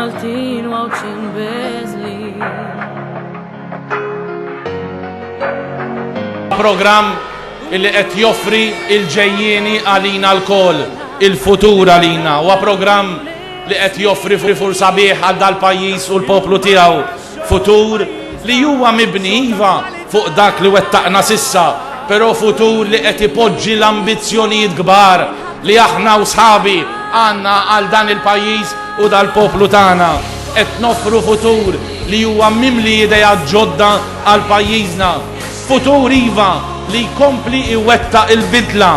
Maltin watching Beasley. Program illi qed joffri il-ġejjieni għalina l-kol, il-futur għalina, huwa programm li qed joffri futur sabiħ għal dal-pajjiż u l-poplu tiegħu, futur li huwa mibni iva fuq dak li wettaqna sissa, però futur li qed ipoġġi l-ambizzjonijiet kbar li aħna u sħabi għandna għal dan il-pajjiż u dal-poplu tagħna, qed noffru futur li huwa mimli idejat ġodda għal pajjiżna. Futur iva li jkompli iwetta il-bidla,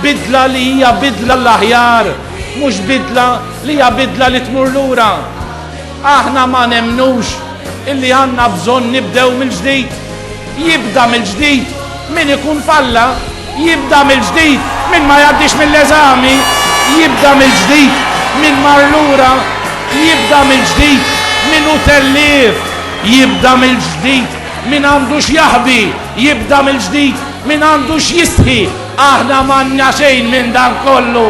bidla li hija bidla l-aħjar, mhux bidla li hija bidla li tmur lura. Aħna ma nemnux illi għandna bżonn nibdew mill-ġdid, jibda mill-ġdid min ikun falla, jibda mill-ġdid min ma jgħaddix mill-eżami, jibda mill-ġdid min mar lura, jibda mill-ġdid min hu tellif, jibda mill-ġdid min għandux jaħbi, jibda mill-ġdid min għandux jistħi. Aħna m'għandna xejn minn dan kollu,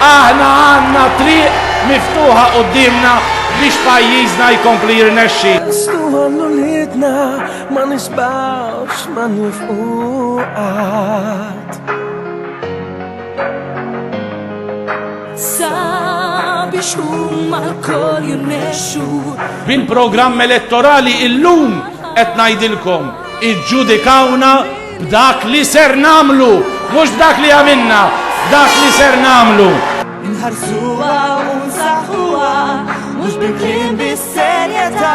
aħna għandna triq miftuħa qudiemna biex pajjiżna jkompli jirnexxi. Stuħallu lidna ma nisbawx ma nifqu qatt. Sabiex huma l-kol jirnexxu. Bil-programm elettorali illum qed ngħidilkom iġġudikawna b'dak li ser namlu, mhux b'dak li għamilna, dak li ser namlu. Nħarsuha u nsaħħuha mhux bil-kliem bis-serjetà.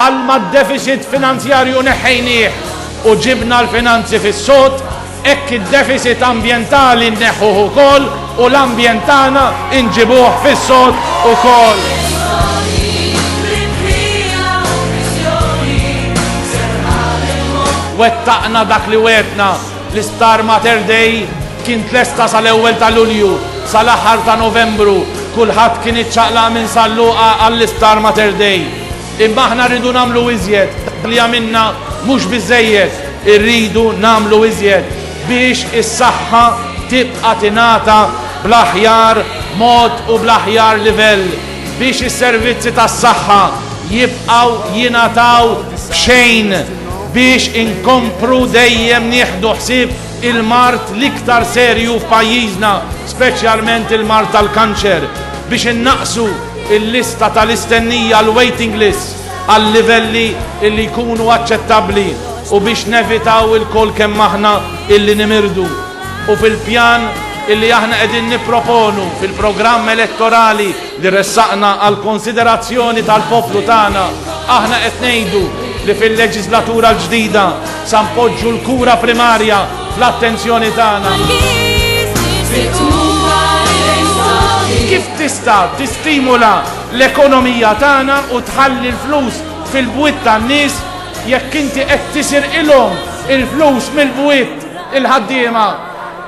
Għalma d-deficit finanzjarju neħħejnieh u ġibna l-finanzi fis-sod, hekk id-deficit ambjentali nneħħuh ukoll u l-ambjent tagħna inġibuh fis-sod ukoll. Wettaqna dak li wetna, l-Star Mater Day kien tlesta sal-ewwel ta' Lulju, sal-aħħar ta' Novembru, kulħadd kien iċċaqlaq minn salluqa għall-Star Mater Day. Imma aħna rridu nagħmlu iżjed li għamilna mhux biżejjed, irridu nagħmlu iżjed biex is-saħħa tibqa' tingħata bl-aħjar mod u bl-aħjar livell, biex is-servizzi tas-saħħa jibqgħu jingħataw b'xejn, biex inkompru dejjem nieħdu ħsieb il-mart l-iktar serju f'pajjiżna, speċjalment il-mart tal-kanċer, biex innaqsu il-lista tal-istennija l-waiting list għal livelli illi jkunu aċċettabbli u biex nevitaw il-kol kemm aħna illi nimirdu. U fil-pjan illi aħna qegħdin nipproponu fil-programm elettorali li ressaqna għal konsiderazzjoni tal-poplu tagħna, aħna qed ngħidu li fil-leġislatura l-ġdida sa npoġġu l-kura primarja fl-attenzjoni tagħna. Kif tista' tistimula l-ekonomija tagħna u tħalli l-flus fil-bwiet tan-nies jekk inti qed tisir ilhom il-flus mill-bwiet il-ħaddiema.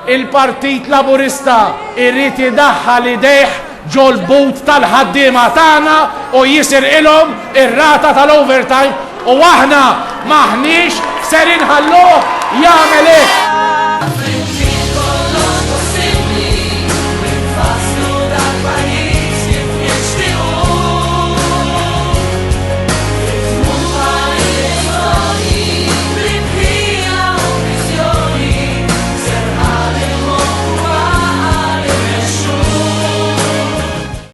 Il-Partit Laburista irrid idaħħal idejh ġol-but tal-ħaddiema tagħna u jisir ilhom ir-rata tal-overtime u aħna maħniex ser inħalluh jagħmel hekk.